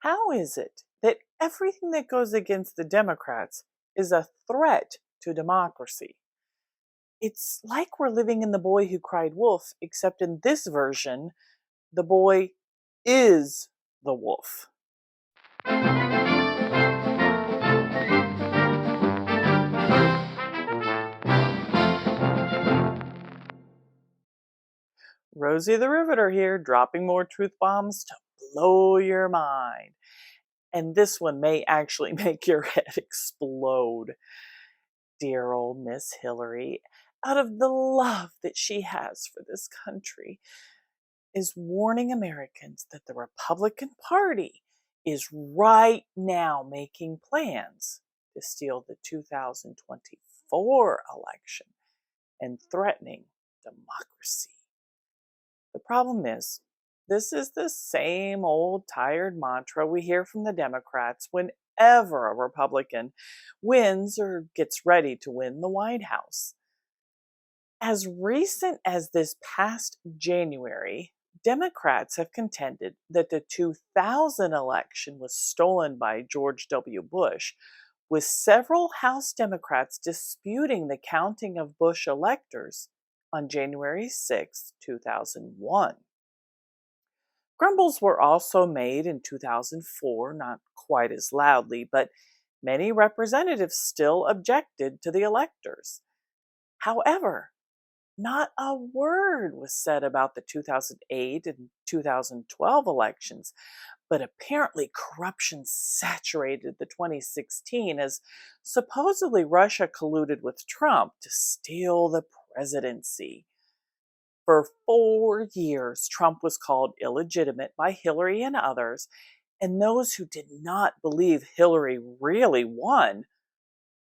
How is it that everything that goes against the Democrats is a threat to democracy? It's like we're living in The Boy Who Cried Wolf, except in this version, the boy is the wolf. Rosie the Riveter here, dropping more truth bombs to blow your mind. And this one may actually make your head explode. Dear old Miss Hillary, out of the love that she has for this country, is warning Americans that the Republican Party is right now making plans to steal the 2024 election and threatening democracy. The problem is, this is the same old tired mantra we hear from the Democrats whenever a Republican wins or gets ready to win the White House. As recent as this past January, Democrats have contended that the 2000 election was stolen by George W. Bush, with several House Democrats disputing the counting of Bush electors on January 6, 2001. Grumbles were also made in 2004, not quite as loudly, but many representatives still objected to the electors. However, not a word was said about the 2008 and 2012 elections, but apparently corruption saturated the 2016 as supposedly Russia colluded with Trump to steal the presidency. For 4 years, Trump was called illegitimate by Hillary and others, and those who did not believe Hillary really won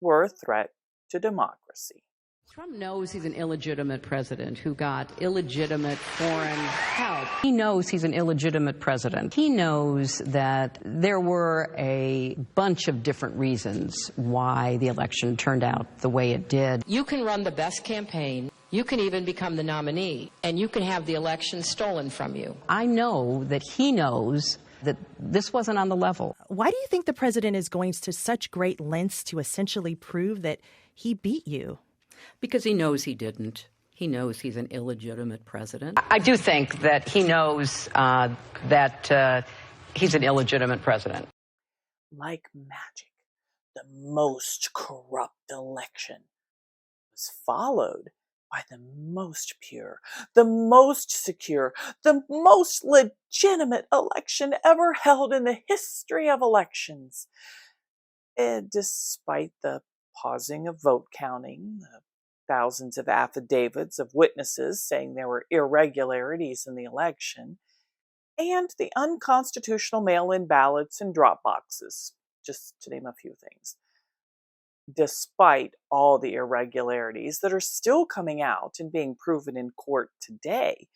were a threat to democracy. Trump knows he's an illegitimate president who got illegitimate foreign help. He knows he's an illegitimate president. He knows that there were a bunch of different reasons why the election turned out the way it did. You can run the best campaign. You can even become the nominee, and you can have the election stolen from you. I know that he knows that this wasn't on the level. Why do you think the president is going to such great lengths to essentially prove that he beat you? Because he knows he didn't. He knows he's an illegitimate president. I do think that he knows that he's an illegitimate president. Like magic, the most corrupt election was followed by the most pure, the most secure, the most legitimate election ever held in the history of elections. And despite the pausing of vote counting, the thousands of affidavits of witnesses saying there were irregularities in the election, and the unconstitutional mail-in ballots and drop boxes, just to name a few things. Despite all the irregularities that are still coming out and being proven in court today,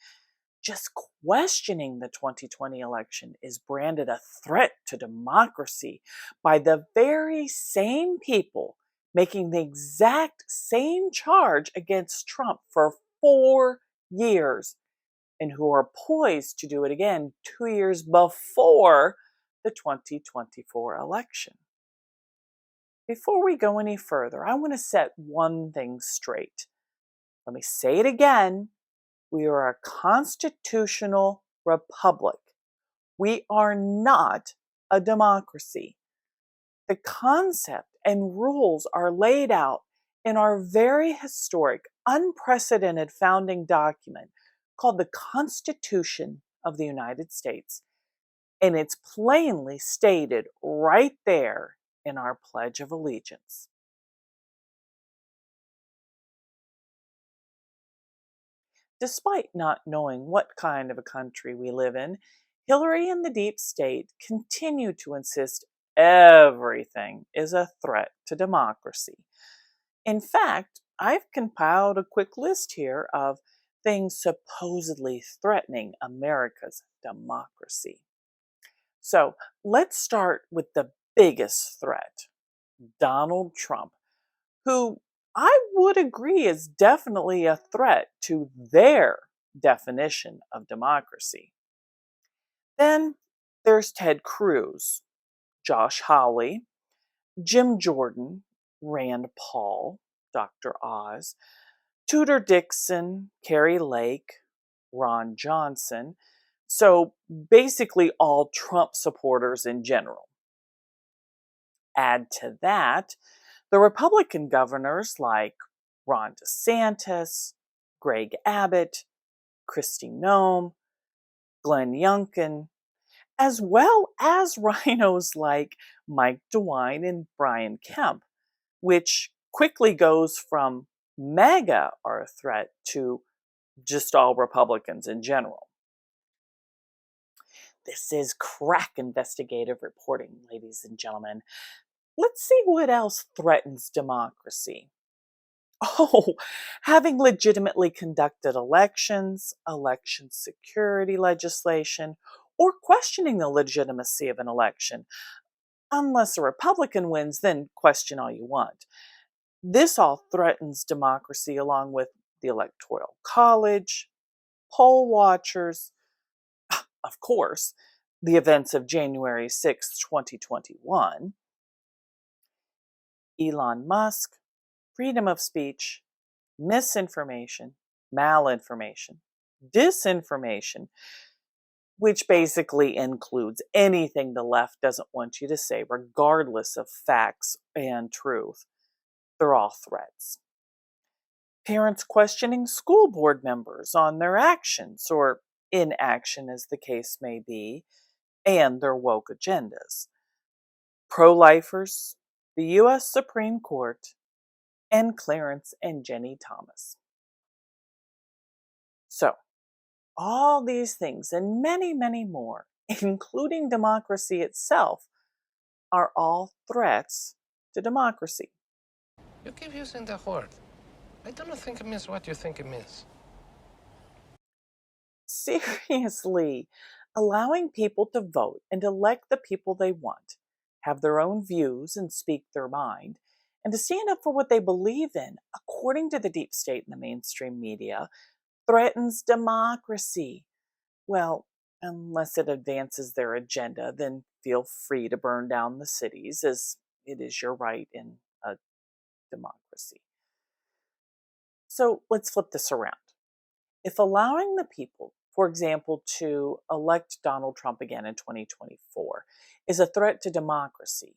just questioning the 2020 election is branded a threat to democracy by the very same people making the exact same charge against Trump for 4 years, and who are poised to do it again 2 years before the 2024 election. Before we go any further, I want to set one thing straight. Let me say it again. We are a constitutional republic. We are not a democracy. The concept and rules are laid out in our very historic, unprecedented founding document called the Constitution of the United States. And it's plainly stated right there in our Pledge of Allegiance. Despite not knowing what kind of a country we live in, Hillary and the deep state continue to insist everything is a threat to democracy. In fact, I've compiled a quick list here of things supposedly threatening America's democracy. So let's start with the biggest threat, Donald Trump, who I would agree is definitely a threat to their definition of democracy. Then There's Ted Cruz, Josh Hawley, Jim Jordan, Rand Paul, Dr. Oz, Tudor Dixon, Carrie Lake, Ron Johnson. So basically, all Trump supporters in general. Add to that the Republican governors like Ron DeSantis, Greg Abbott, Kristi Noem, Glenn Youngkin, as well as rhinos like Mike DeWine and Brian Kemp, which quickly goes from MAGA are a threat to just all Republicans in general. This is crack investigative reporting, ladies and gentlemen. Let's see what else threatens democracy. Oh, having legitimately conducted elections, election security legislation, or questioning the legitimacy of an election. Unless a Republican wins, then question all you want. This all threatens democracy along with the Electoral College, poll watchers, of course, the events of January 6, 2021, Elon Musk, freedom of speech, misinformation, malinformation, disinformation, which basically includes anything the left doesn't want you to say, regardless of facts and truth. They're all threats. Parents questioning school board members on their actions or inaction, as the case may be, and their woke agendas. Pro-lifers, the U.S. Supreme Court, and Clarence and Jenny Thomas. So, all these things and many, many more, including democracy itself, are all threats to democracy. You keep using the word. I don't think it means what you think it means. Seriously, allowing people to vote and elect the people they want, have their own views and speak their mind, and to stand up for what they believe in, according to the deep state and the mainstream media, threatens democracy. Well, unless it advances their agenda, then feel free to burn down the cities, as it is your right in a democracy. So let's flip this around. If allowing the people, for example, to elect Donald Trump again in 2024 is a threat to democracy,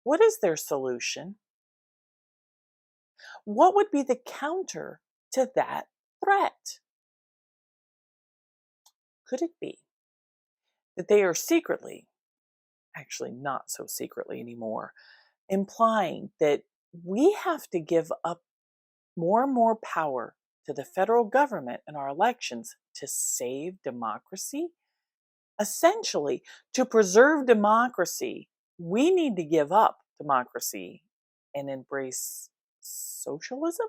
what is their solution? What would be the counter to that threat? Could it be that they are secretly, actually not so secretly anymore, implying that we have to give up more and more power to the federal government in our elections to save democracy? Essentially, to preserve democracy, we need to give up democracy and embrace socialism?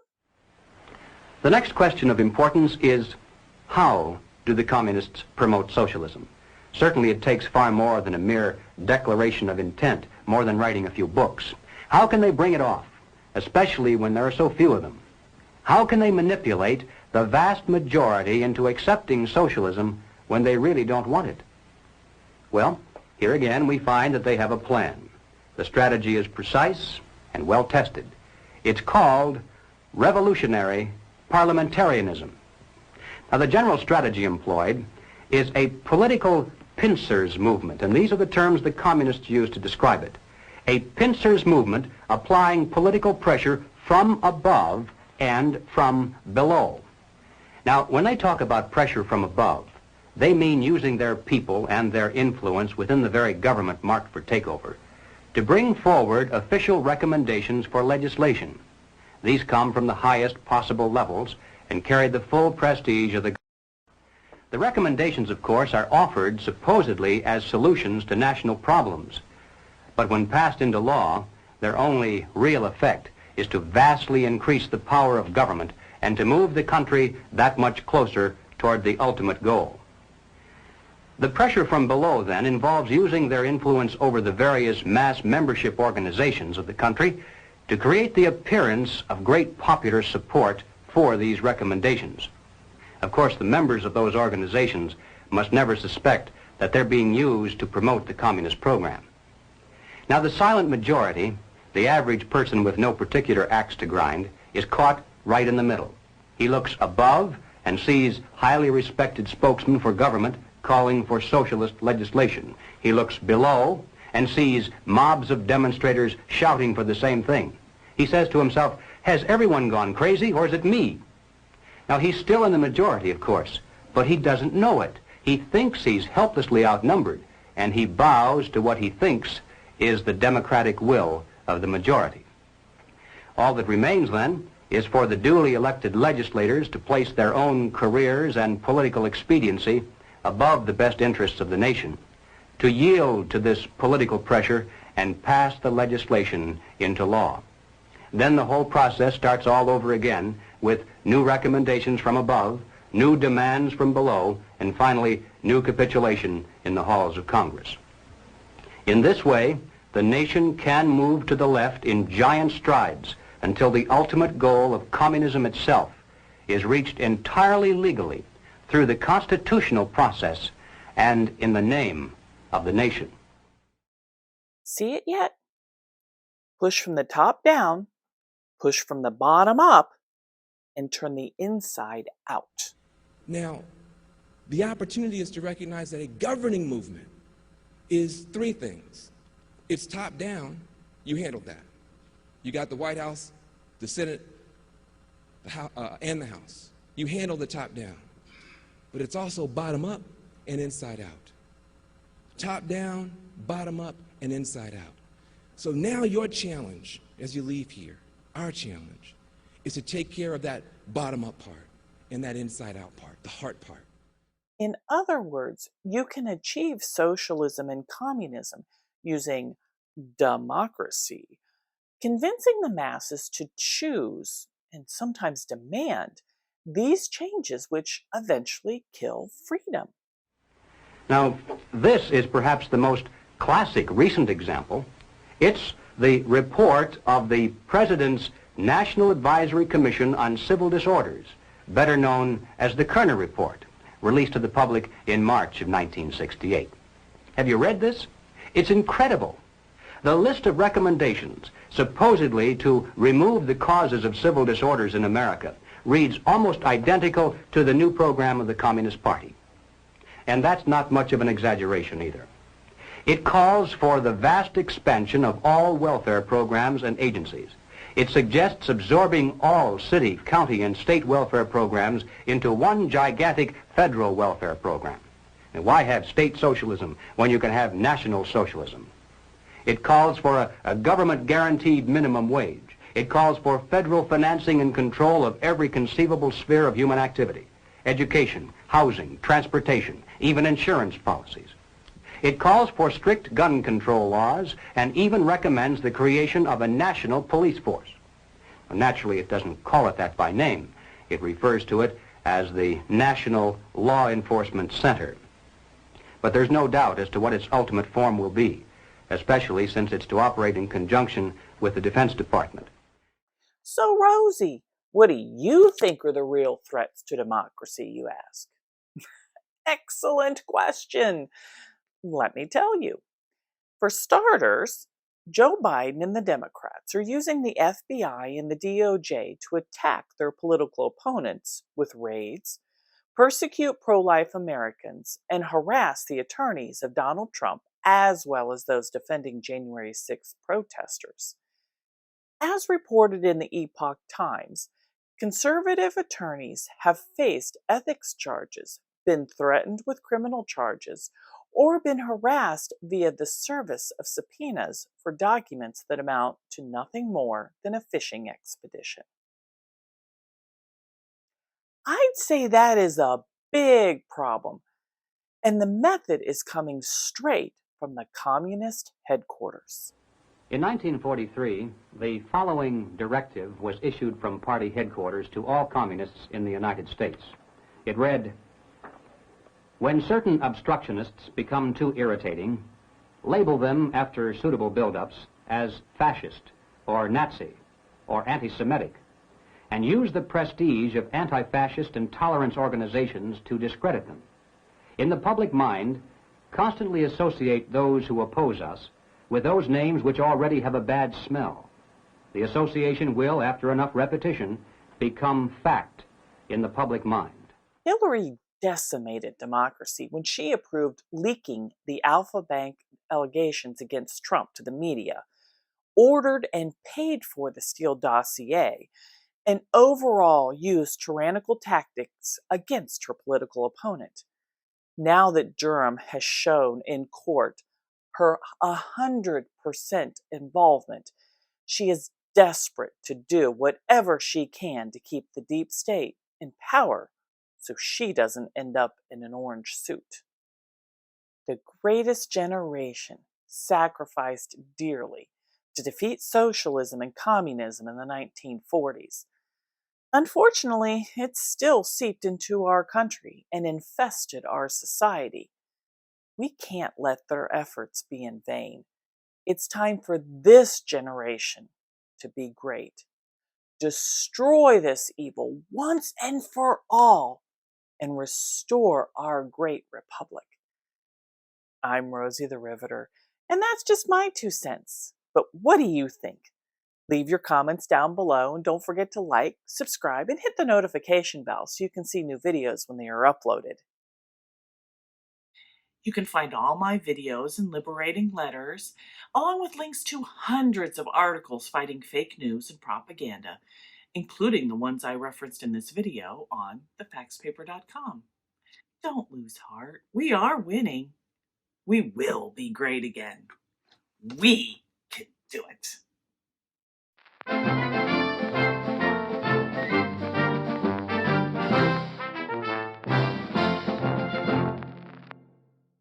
The next question of importance is, how do the communists promote socialism? Certainly it takes far more than a mere declaration of intent, more than writing a few books. How can they bring it off, especially when there are so few of them? How can they manipulate the vast majority into accepting socialism when they really don't want it? Well, here again we find that they have a plan. The strategy is precise and well tested. It's called revolutionary parliamentarianism. Now, the general strategy employed is a political pincers movement, and these are the terms the communists use to describe it. A pincers movement applying political pressure from above and from below. Now, when they talk about pressure from above, they mean using their people and their influence within the very government marked for takeover to bring forward official recommendations for legislation. These come from the highest possible levels and carry the full prestige of the government. The recommendations, of course, are offered supposedly as solutions to national problems. But when passed into law, their only real effect is to vastly increase the power of government and to move the country that much closer toward the ultimate goal. The pressure from below, then, involves using their influence over the various mass membership organizations of the country to create the appearance of great popular support for these recommendations. Of course, the members of those organizations must never suspect that they're being used to promote the communist program. Now, the silent majority, the average person with no particular axe to grind, is caught right in the middle. He looks above and sees highly respected spokesmen for government calling for socialist legislation. He looks below and sees mobs of demonstrators shouting for the same thing. He says to himself, has everyone gone crazy, or is it me? Now, he's still in the majority, of course, but he doesn't know it. He thinks he's helplessly outnumbered, and he bows to what he thinks is the democratic will of the majority. All that remains, then, is for the duly elected legislators to place their own careers and political expediency above the best interests of the nation, to yield to this political pressure and pass the legislation into law. Then the whole process starts all over again with new recommendations from above, new demands from below, and finally new capitulation in the halls of Congress. In this way, the nation can move to the left in giant strides until the ultimate goal of communism itself is reached entirely legally through the constitutional process and in the name of the nation. See it yet? Push from the top down, push from the bottom up, and turn the inside out. Now, the opportunity is to recognize that a governing movement is three things. It's top down, you handled that. You got the White House, the Senate, and the House. You handle the top down. But it's also bottom up and inside out. Top down, bottom up, and inside out. So now your challenge as you leave here, our challenge, is to take care of that bottom up part and that inside out part, the heart part. In other words, you can achieve socialism and communism using democracy, convincing the masses to choose and sometimes demand these changes which eventually kill freedom. Now, this is perhaps the most classic recent example. It's the report of the President's National Advisory Commission on Civil Disorders, better known as the Kerner Report, released to the public in March of 1968. Have you read this? It's incredible. The list of recommendations supposedly to remove the causes of civil disorders in America reads almost identical to the new program of the Communist Party. And that's not much of an exaggeration either. It calls for the vast expansion of all welfare programs and agencies. It suggests absorbing all city, county, and state welfare programs into one gigantic federal welfare program. And why have state socialism when you can have national socialism? It calls for a government-guaranteed minimum wage. It calls for federal financing and control of every conceivable sphere of human activity: education, housing, transportation, even insurance policies. It calls for strict gun control laws and even recommends the creation of a national police force. Well, naturally, it doesn't call it that by name. It refers to it as the National Law Enforcement Center. But there's no doubt as to what its ultimate form will be, especially since it's to operate in conjunction with the Defense Department. So, Rosie, what do you think are the real threats to democracy, you ask? Excellent question. Let me tell you. For starters, Joe Biden and the Democrats are using the FBI and the DOJ to attack their political opponents with raids, persecute pro-life Americans, and harass the attorneys of Donald Trump, as well as those defending January 6th protesters. As reported in the Epoch Times, conservative attorneys have faced ethics charges, been threatened with criminal charges, or been harassed via the service of subpoenas for documents that amount to nothing more than a fishing expedition. I'd say that is a big problem, and the method is coming straight from the communist headquarters. In 1943, the following directive was issued from party headquarters to all communists in the United States. It read, "When certain obstructionists become too irritating, label them after suitable build-ups as fascist or Nazi or anti-Semitic, and use the prestige of anti-fascist and tolerance organizations to discredit them. In the public mind, constantly associate those who oppose us with those names which already have a bad smell. The association will, after enough repetition, become fact in the public mind. Hillary decimated democracy when she approved leaking the Alpha Bank allegations against Trump to the media, ordered and paid for the Steele dossier, and overall used tyrannical tactics against her political opponent. Now that Durham has shown in court her 100% involvement, she is desperate to do whatever she can to keep the deep state in power so she doesn't end up in an orange suit. The greatest generation sacrificed dearly to defeat socialism and communism in the 1940s. Unfortunately, it's still seeped into our country and infested our society. We can't let their efforts be in vain. It's time for this generation to be great. Destroy this evil once and for all and restore our great republic. I'm Rosie the Riveter, and that's just my 2 cents. But what do you think? Leave your comments down below, and don't forget to like, subscribe, and hit the notification bell so you can see new videos when they are uploaded. You can find all my videos and liberating letters, along with links to hundreds of articles fighting fake news and propaganda, including the ones I referenced in this video on thefaxpaper.com. Don't lose heart. We are winning. We will be great again. We can do it.